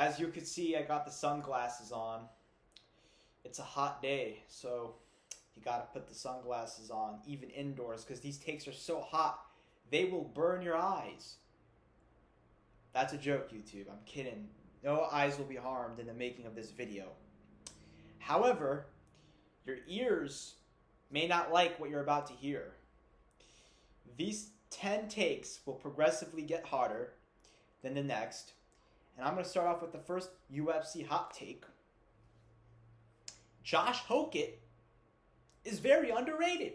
As you can see, I got the sunglasses on. It's a hot day, so you gotta put the sunglasses on, even indoors, because these takes are so hot, they will burn your eyes. That's a joke, YouTube. I'm kidding. No eyes will be harmed in the making of this video. However, your ears may not like what you're about to hear. These 10 takes will progressively get harder than the next. And I'm going to start off with the first UFC hot take. Josh Hokit is very underrated.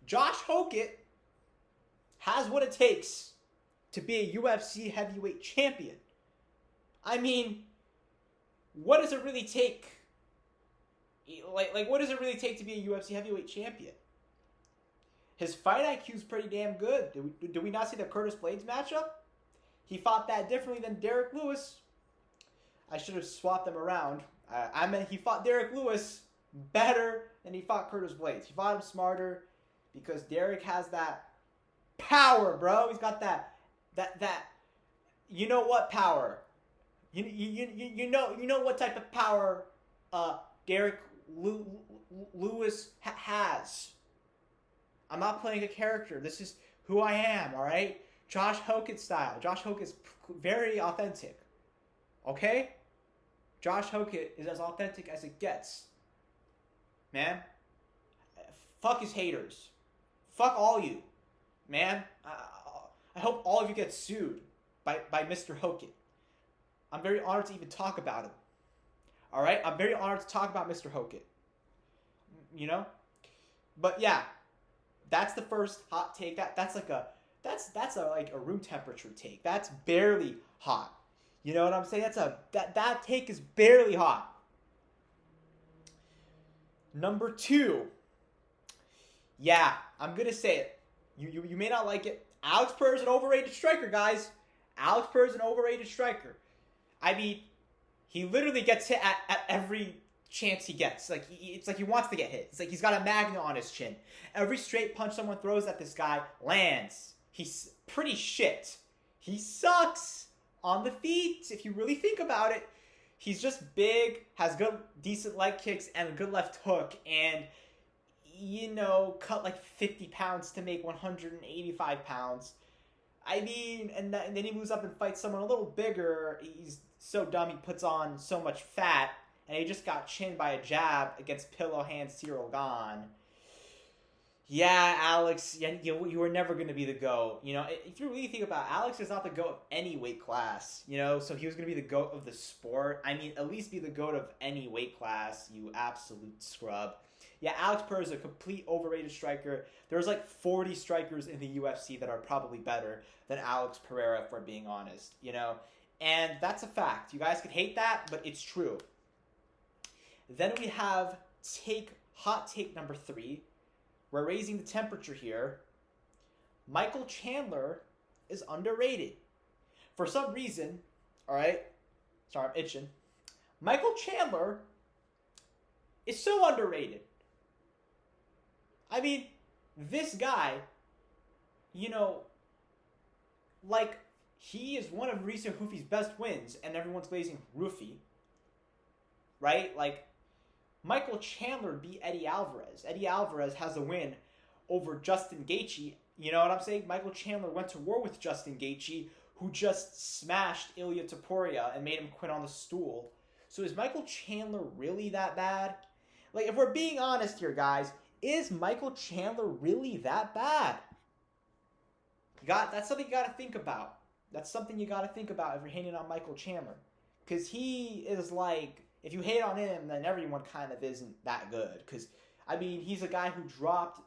Josh Hokit has what it takes to be a UFC heavyweight champion. I mean, what does it really take? Like what does it really take to be a UFC heavyweight champion? His fight IQ is pretty damn good. Did we not see the Curtis Blades matchup? He fought that differently than Derek Lewis. I should have swapped them around. I meant he fought Derek Lewis better than he fought Curtis Blades. He fought him smarter because Derek has that power, bro. He's got that you know what power? You know what type of power Derek Lewis has. I'm not playing a character. This is who I am, all right? Josh Hokit style. Josh Hokit is very authentic. Okay? Josh Hokit is as authentic as it gets. Man. Fuck his haters. Fuck all you. Man. I hope all of you get sued by Mr. Hokit. I'm very honored to even talk about him. Alright? I'm very honored to talk about Mr. Hokit. You know? But yeah. That's the first hot take. That's a room temperature take. That's barely hot. You know what I'm saying? That take is barely hot. Number 2. Yeah, I'm gonna say it. You may not like it. Alex Pereira is an overrated striker, guys. Alex Pereira is an overrated striker. I mean, he literally gets hit at every chance he gets. It's like he wants to get hit. It's like he's got a magnet on his chin. Every straight punch someone throws at this guy lands. He's pretty shit. He sucks on the feet, if you really think about it. He's just big, has good, decent leg kicks, and a good left hook, and, cut like 50 pounds to make 185 pounds. I mean, and then he moves up and fights someone a little bigger. He's so dumb he puts on so much fat, and he just got chinned by a jab against Pillow Hand Cyril Gahn. Yeah, Alex, you were never going to be the GOAT. If you really think about it, Alex is not the GOAT of any weight class, so he was going to be the GOAT of the sport. I mean, at least be the GOAT of any weight class, you absolute scrub. Yeah, Alex Pereira is a complete overrated striker. There's like 40 strikers in the UFC that are probably better than Alex Pereira, if we're being honest, And that's a fact. You guys could hate that, but it's true. Then we have hot take number 3. We're raising the temperature here. Michael Chandler is underrated. For some reason, alright? Sorry, I'm itching. Michael Chandler is so underrated. I mean, this guy, he is one of Mauricio Hoofy's best wins, and everyone's glazing Roofy. Right? Michael Chandler beat Eddie Alvarez. Eddie Alvarez has a win over Justin Gaethje. You know what I'm saying? Michael Chandler went to war with Justin Gaethje, who just smashed Ilia Topuria and made him quit on the stool. So is Michael Chandler really that bad? If we're being honest here, guys, is Michael Chandler really that bad? That's something you got to think about. That's something you got to think about if you're hating on Michael Chandler. Because he is if you hate on him, then everyone kind of isn't that good. Because, I mean, he's a guy who dropped,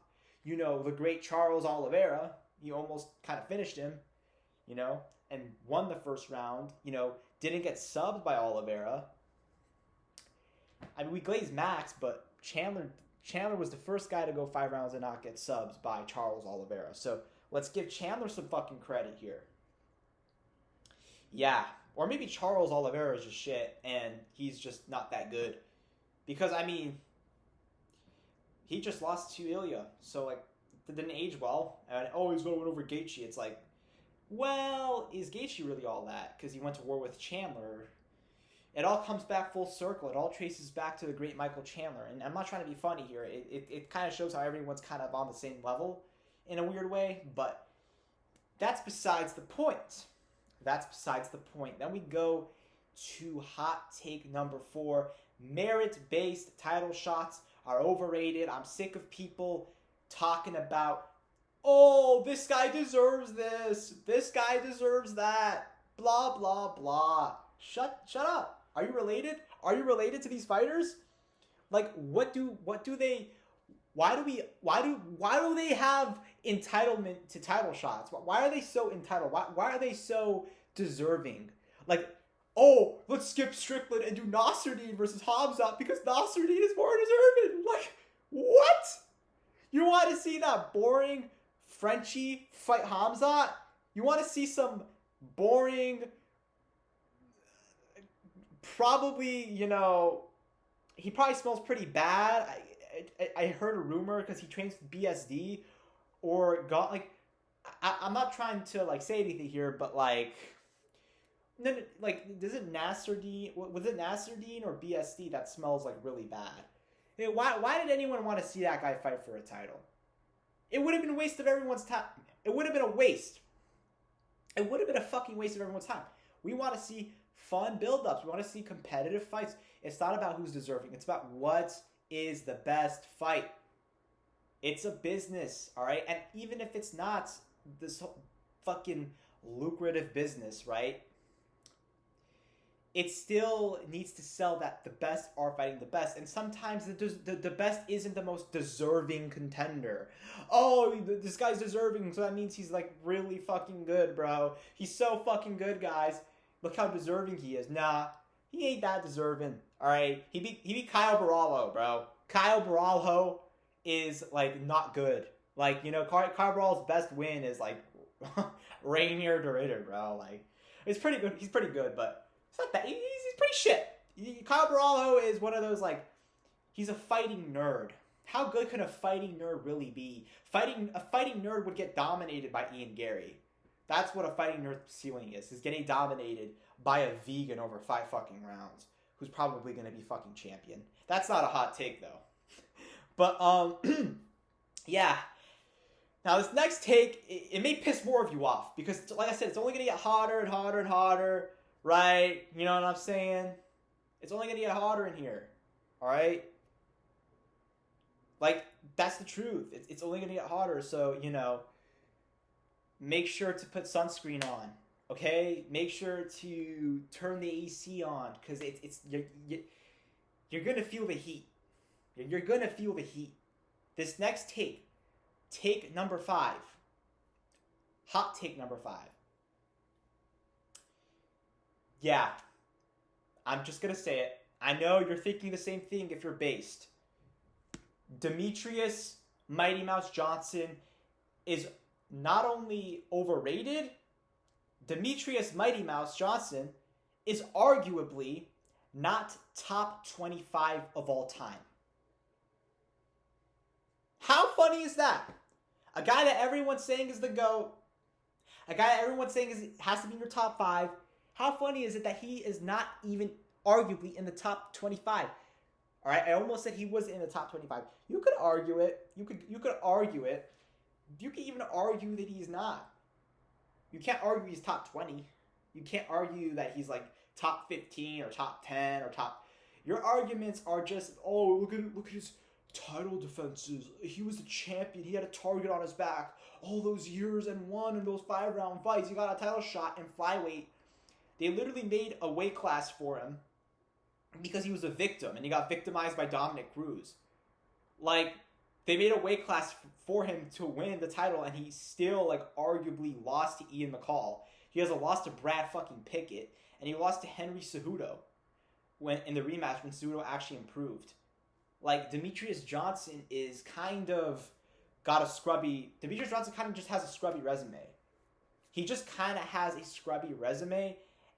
the great Charles Oliveira. He almost kind of finished him, and won the first round. Didn't get subbed by Oliveira. I mean, we glazed Max, but Chandler was the first guy to go 5 rounds and not get subs by Charles Oliveira. So, let's give Chandler some fucking credit here. Yeah. Or maybe Charles Oliveira is just shit, and he's just not that good. Because, I mean, he just lost to Ilya, so, it didn't age well. And, he's going to win over Gaethje. It's Well, is Gaethje really all that? Because he went to war with Chandler. It all comes back full circle. It all traces back to the great Michael Chandler. And I'm not trying to be funny here. It kind of shows how everyone's kind of on the same level in a weird way. But that's besides the point. That's besides the point. Then we go to hot take number 4. Merit-based title shots are overrated. I'm sick of people talking about, oh, this guy deserves this. This guy deserves that. Blah, blah, blah. Shut up. Are you related? Are you related to these fighters? Like, what do they, why do they have entitlement to title shots? Why are they so entitled? Why are they so deserving? Like, oh, let's skip Strickland and do Nasruddin versus Hamzat because Nasruddin is more deserving. Like, what? You want to see that boring Frenchie fight Hamzat? You want to see some boring, probably, he probably smells pretty bad. I heard a rumor because he trains with BSD or got, like, I'm not trying to, like, say anything here, but, like, no, like, does it Nasruddin, was it Nasruddin or BSD that smells, like, really bad? Why did anyone want to see that guy fight for a title? It would have been a waste of everyone's time. It would have been a waste. It would have been a fucking waste of everyone's time. We want to see fun build-ups. We want to see competitive fights. It's not about who's deserving. It's about what is the best fight. It's a business, all right? And even if it's not this fucking lucrative business, right? It still needs to sell that the best are fighting the best. And sometimes the best isn't the most deserving contender. Oh, this guy's deserving, so that means he's, like, really fucking good, bro. He's so fucking good, guys. Look how deserving he is. Nah, he ain't that deserving, all right? He beat Kyle Baralho, bro. Kyle Baralho is, like, not good. Like, Kyle Baralho's best win is, like, Rainier Derrida, bro. Like, it's pretty good. He's pretty good, but it's not that. He's pretty shit. Kyle Baralho is one of those, like, he's a fighting nerd. How good can a fighting nerd really be? A fighting nerd would get dominated by Ian Gary. That's what a fighting nerd ceiling is getting dominated by a vegan over 5 fucking rounds, who's probably going to be fucking champion. That's not a hot take, though. But, yeah. Now, this next take, it may piss more of you off, because, like I said, it's only going to get hotter and hotter and hotter. Right? You know what I'm saying? It's only going to get hotter in here. Alright? Like, that's the truth. It's only going to get hotter, so, make sure to put sunscreen on. Okay? Make sure to turn the AC on, because you're going to feel the heat. You're going to feel the heat. This next take number 5. Hot take number 5. Yeah, I'm just going to say it. I know you're thinking the same thing if you're based. Demetrius Mighty Mouse Johnson is not only overrated, Demetrius Mighty Mouse Johnson is arguably not top 25 of all time. How funny is that? A guy that everyone's saying is the GOAT, a guy that everyone's saying has to be in your top 5, how funny is it that he is not even arguably in the top 25? All right, I almost said he was in the top 25. You could argue it. You could argue it. You could even argue that he's not. You can't argue he's top 20. You can't argue that he's like top 15 or top 10 or top. Your arguments are just, oh, look at his title defenses. He was the champion. He had a target on his back all those years and won in those 5-round fights. He got a title shot in flyweight. They literally made a weight class for him because he was a victim and he got victimized by Dominic Cruz. Like, they made a weight class for him to win the title, and he still, like, arguably lost to Ian McCall. He has a loss to Brad fucking Pickett, and he lost to Henry Cejudo when in the rematch when Cejudo actually improved. Like, Demetrius Johnson is kind of got a scrubby. Demetrius Johnson kind of just has a scrubby resume. He just kind of has a scrubby resume.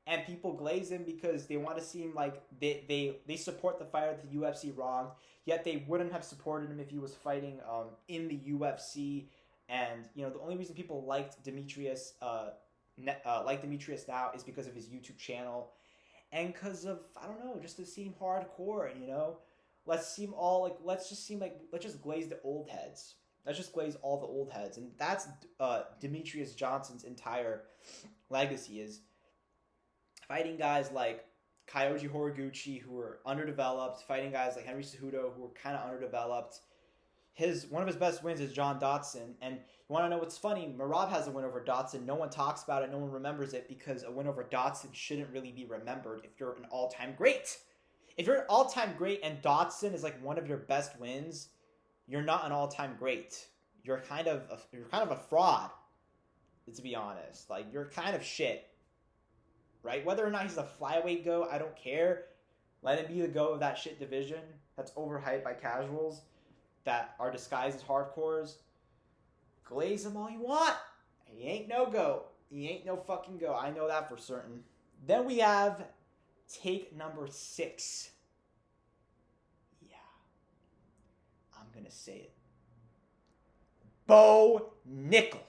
And people glaze him because they want to seem like they support the fighter at the UFC wrong, yet they wouldn't have supported him if he was fighting in the UFC. And, the only reason people liked Demetrius like Demetrius now is because of his YouTube channel, and because of, I don't know, just to seem hardcore. Let's just glaze the old heads. Let's just glaze all the old heads, and that's Demetrius Johnson's entire legacy, is fighting guys like Kyoji Horiguchi, who were underdeveloped, fighting guys like Henry Cejudo, who were kind of underdeveloped. One of his best wins is John Dodson, and you want to know what's funny? Merab has a win over Dodson. No one talks about it. No one remembers it because a win over Dodson shouldn't really be remembered if you're an all-time great. If you're an all-time great and Dodson is like one of your best wins, you're not an all-time great. You're kind of a fraud, to be honest. Like, you're kind of shit. Right? Whether or not he's a flyweight GOAT, I don't care. Let him be the GOAT of that shit division that's overhyped by casuals that are disguised as hardcores. Glaze him all you want. He ain't no GOAT. He ain't no fucking GOAT. I know that for certain. Then we have take number 6. Yeah. I'm going to say it. Bo Nickel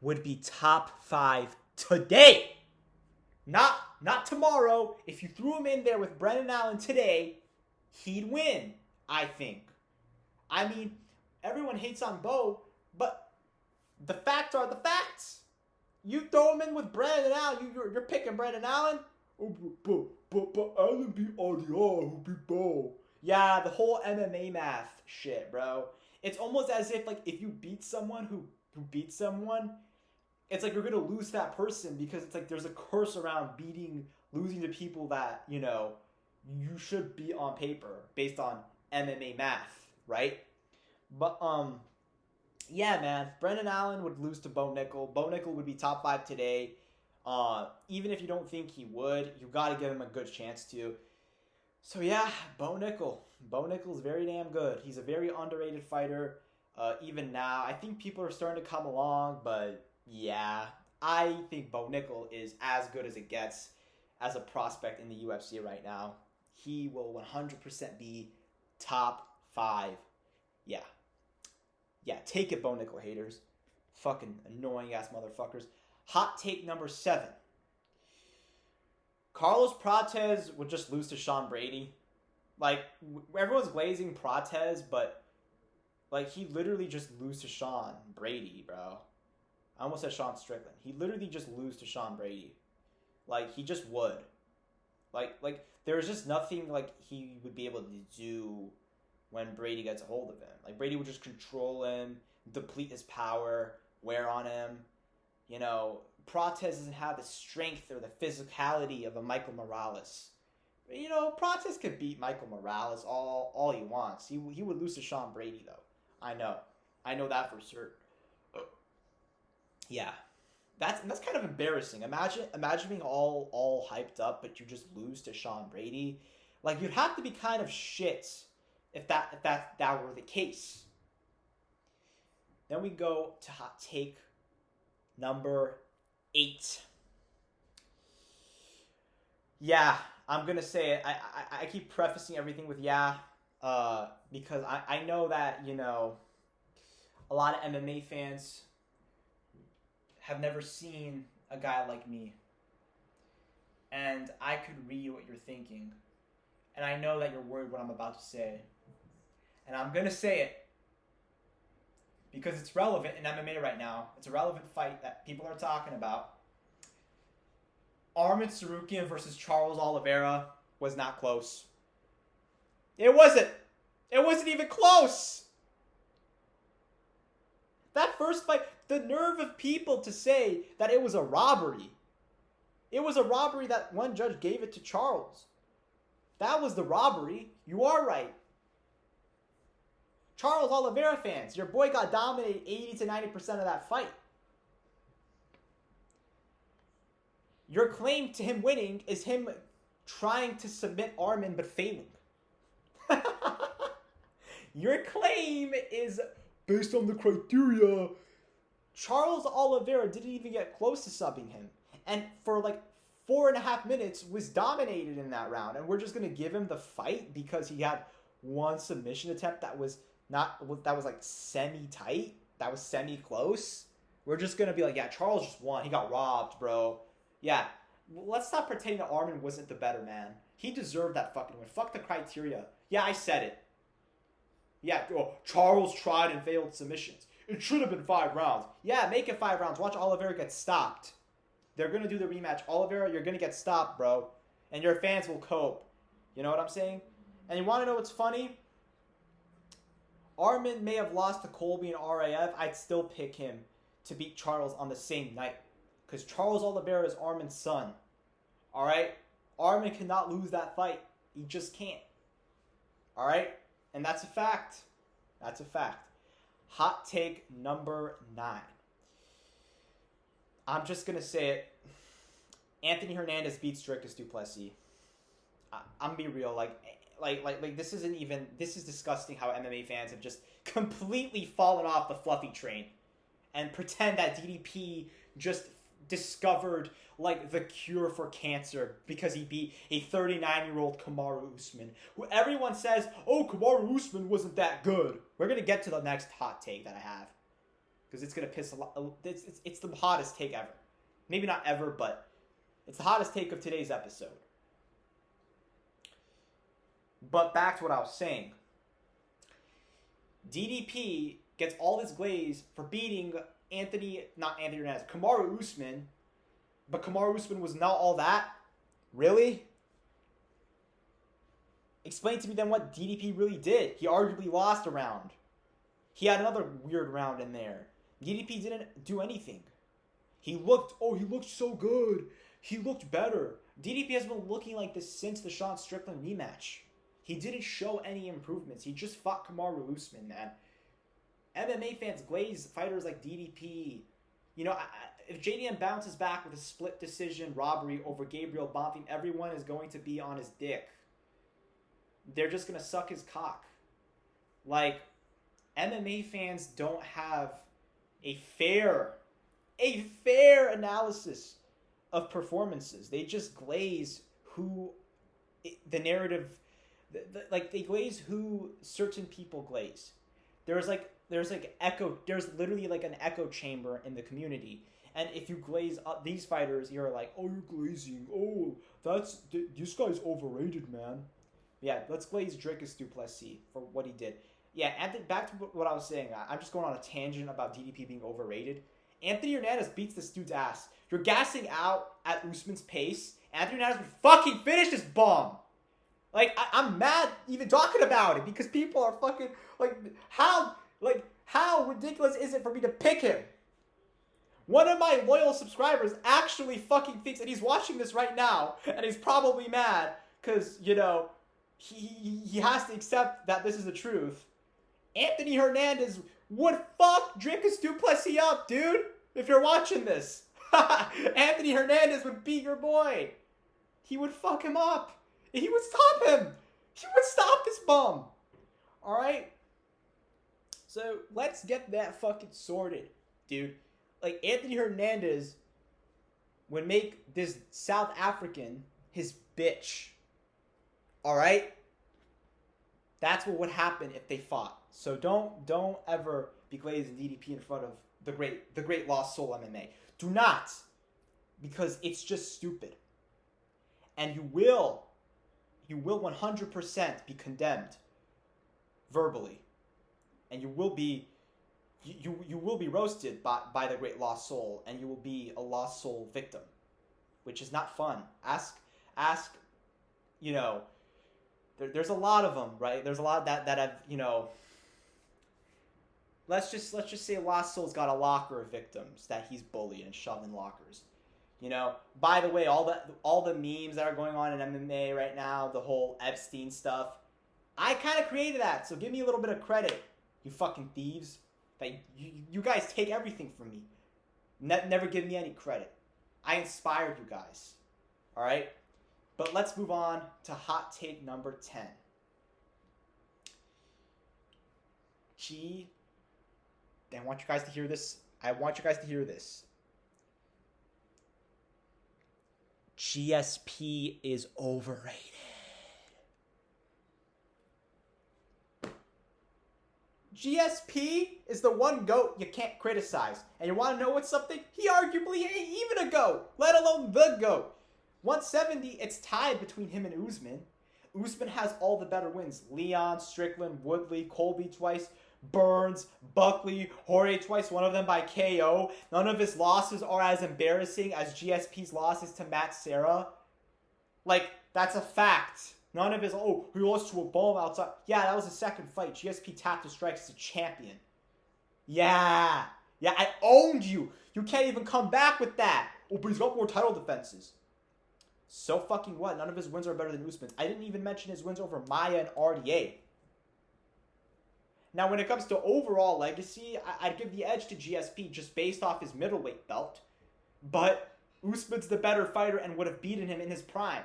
would be top 5 today. Not tomorrow. If you threw him in there with Brendan Allen today, he'd win, I think. I mean, everyone hates on Bo, but the facts are the facts. You throw him in with Brendan Allen, you're picking Brendan Allen? Oh, but Allen beat RDR, who beat Bo. Yeah, the whole MMA math shit, bro. It's almost as if, like, if you beat someone who beats someone, it's like you're going to lose that person because it's like there's a curse around losing to people that, you should beat on paper based on MMA math, right? But, yeah, man, Brendan Allen would lose to Bo Nickel. Bo Nickel would be top 5 today. Even if you don't think he would, you got to give him a good chance to. So, yeah, Bo Nickel. Bo Nickel's very damn good. He's a very underrated fighter, even now. I think people are starting to come along, but yeah, I think Bo Nickel is as good as it gets as a prospect in the UFC right now. He will 100% be top 5. Yeah. Yeah, take it, Bo Nickel haters. Fucking annoying-ass motherfuckers. Hot take number 7. Carlos Prates would just lose to Sean Brady. Like, everyone's glazing Prates, but, like, he literally just lose to Sean Brady, bro. I almost said Sean Strickland. He literally just lose to Sean Brady. Like, he just would. Like there's just nothing, like, he would be able to do when Brady gets a hold of him. Like, Brady would just control him, deplete his power, wear on him. Prates doesn't have the strength or the physicality of a Michael Morales. Prates could beat Michael Morales all he wants. He would lose to Sean Brady, though. I know that for certain. Yeah, that's kind of embarrassing. Imagine being all hyped up, but you just lose to Sean Brady. Like, you'd have to be kind of shit if that were the case. Then we go to hot take number 8. Yeah, I'm gonna say it. I keep prefacing everything with yeah, because I know that a lot of MMA fans have never seen a guy like me. And I could read what you're thinking. And I know that you're worried what I'm about to say. And I'm going to say it because it's relevant in MMA right now. It's a relevant fight that people are talking about. Arman Tsarukyan versus Charles Oliveira was not close. It wasn't. It wasn't even close. That first fight, the nerve of people to say that it was a robbery. It was a robbery that one judge gave it to Charles. That was the robbery. You are right. Charles Oliveira fans, your boy got dominated 80 to 90% of that fight. Your claim to him winning is him trying to submit Arman but failing. Your claim is based on the criteria. Charles Oliveira didn't even get close to subbing him. And for like 4.5 minutes was dominated in that round. And we're just going to give him the fight because he had one submission attempt that was like semi-tight. That was semi-close. We're just going to be like, yeah, Charles just won. He got robbed, bro. Yeah. Let's stop pretending that Arman wasn't the better man. He deserved that fucking win. Fuck the criteria. Yeah, I said it. Yeah, Charles tried and failed submissions. It should have been 5 rounds. Yeah, make it 5 rounds. Watch Oliveira get stopped. They're going to do the rematch. Oliveira, you're going to get stopped, bro. And your fans will cope. You know what I'm saying? And you want to know what's funny? Arman may have lost to Colby and RAF. I'd still pick him to beat Charles on the same night. Because Charles Oliveira is Arman's son. Alright? Arman cannot lose that fight. He just can't. Alright? And that's a fact. That's a fact. Hot take number 9. I'm just going to say it. Anthony Hernandez beats Dricus du Plessis. I'm going to be real. Like this isn't even... This is disgusting how MMA fans have just completely fallen off the fluffy train. And pretend that DDP just discovered like the cure for cancer because he beat a 39-year-old Kamaru Usman, who everyone says, oh, Kamaru Usman wasn't that good. We're going to get to the next hot take that I have because it's going to piss a lot. It's the hottest take ever. Maybe not ever, but it's the hottest take of today's episode. But back to what I was saying. DDP gets all this glaze for beating not Anthony Hernandez, Kamaru Usman, but Kamaru Usman was not all that? Really? Explain to me then what DDP really did. He arguably lost a round. He had another weird round in there. DDP didn't do anything. He looked so good. He looked better. DDP has been looking like this since the Sean Strickland rematch. He didn't show any improvements. He just fought Kamaru Usman, man. MMA fans glaze fighters like DDP. You know, if JDM bounces back with a split decision robbery over Gabriel Bonfim, everyone is going to be on his dick. They're just going to suck his cock. Like, MMA fans don't have a fair analysis of performances. They just glaze the narrative, they glaze who certain people glaze. There's literally like an echo chamber in the community. And if you glaze up these fighters, you're like, oh, you're glazing. Oh, this guy's overrated, man. Yeah, let's glaze Dricus du Plessis for what he did. Yeah, back to what I was saying. I'm just going on a tangent about DDP being overrated. Anthony Hernandez beats this dude's ass. You're gassing out at Usman's pace. Anthony Hernandez would fucking finish this bomb. Like, I'm mad even talking about it because people are fucking, how ridiculous is it for me to pick him? One of my loyal subscribers actually fucking thinks, and he's watching this right now, and he's probably mad because, you know, he has to accept that this is the truth. Anthony Hernandez would fuck Dricus du Plessis up, dude, if you're watching this. Anthony Hernandez would beat your boy. He would fuck him up. He would stop him. He would stop this bum. Alright? So, let's get that fucking sorted, dude. Like, Anthony Hernandez would make this South African his bitch. Alright? That's what would happen if they fought. So don't ever be glazing DDP in front of the great Lost Soul MMA. Do not. Because it's just stupid. And you will 100% be condemned verbally. And you will be roasted by the great Lost Soul, and you will be a Lost Soul victim, which is not fun. Ask, you know, there's a lot of them, right? There's a lot that have, you know, let's just say Lost Soul's got a locker of victims that he's bullied and shoved in lockers. You know, by the way, all the memes that are going on in MMA right now, the whole Epstein stuff, I kind of created that, so give me a little bit of credit, you fucking thieves. Like, you guys take everything from me. Never give me any credit. I inspired you guys. Alright? But let's move on to hot take number 10. I want you guys to hear this. GSP is overrated. GSP is the one GOAT you can't criticize. And you want to know what's something? He arguably ain't even a GOAT, let alone the GOAT. 170, it's tied between him and Usman. Usman has all the better wins. Leon, Strickland, Woodley, Colby twice, Burns, Buckley, Jorge twice, one of them by KO. None of his losses are as embarrassing as GSP's losses to Matt Serra. Like, that's a fact. None of his, oh, he lost to a bum outside. Yeah, that was his second fight. GSP tapped his strikes as a champion. Yeah, I owned you. You can't even come back with that. Oh, but he's got more title defenses. So fucking what? None of his wins are better than Usman's. I didn't even mention his wins over Maia and RDA. Now, when it comes to overall legacy, I'd give the edge to GSP just based off his middleweight belt. But Usman's the better fighter and would have beaten him in his prime.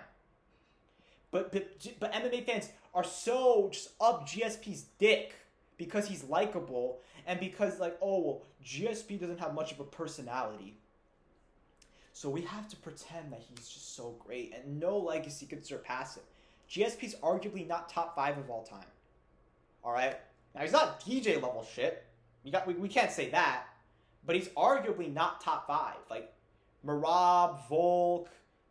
But MMA fans are so just up GSP's dick because he's likable and because, like, oh, well, GSP doesn't have much of a personality. So we have to pretend that he's just so great and no legacy could surpass him. GSP's arguably not top 5 of all time. Alright? Now, he's not DJ level shit. We can't say that. But he's arguably not top 5. Like, Merab, Volk,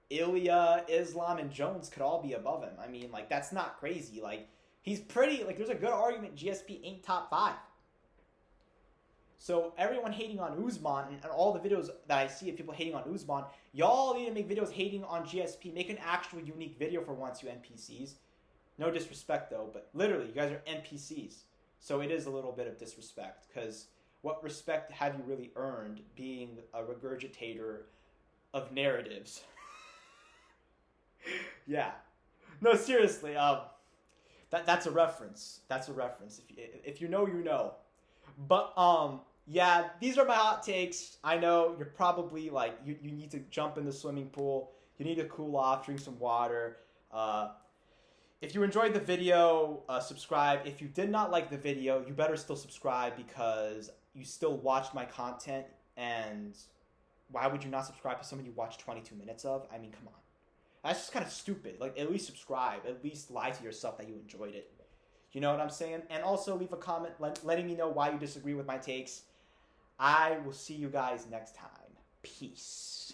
Ilya, Islam, and Jones could all be above him. I mean, like, that's not crazy. Like, he's pretty, like, there's a good argument GSP ain't top 5. So everyone hating on Usman and all the videos that I see of people hating on Usman, y'all need to make videos hating on GSP. Make an actual unique video for once, you NPCs. No disrespect, though, but literally, you guys are NPCs. So it is a little bit of disrespect, because what respect have you really earned being a regurgitator of narratives? Yeah. No, seriously, that's a reference. That's a reference. If you know, you know. But, yeah, these are my hot takes. I know you're probably like, you need to jump in the swimming pool. You need to cool off, drink some water. If you enjoyed the video, subscribe. If you did not like the video, you better still subscribe because you still watched my content. And why would you not subscribe to something you watched 22 minutes of? I mean, come on. That's just kind of stupid. Like, at least subscribe. At least lie to yourself that you enjoyed it. You know what I'm saying? And also leave a comment letting me know why you disagree with my takes. I will see you guys next time. Peace.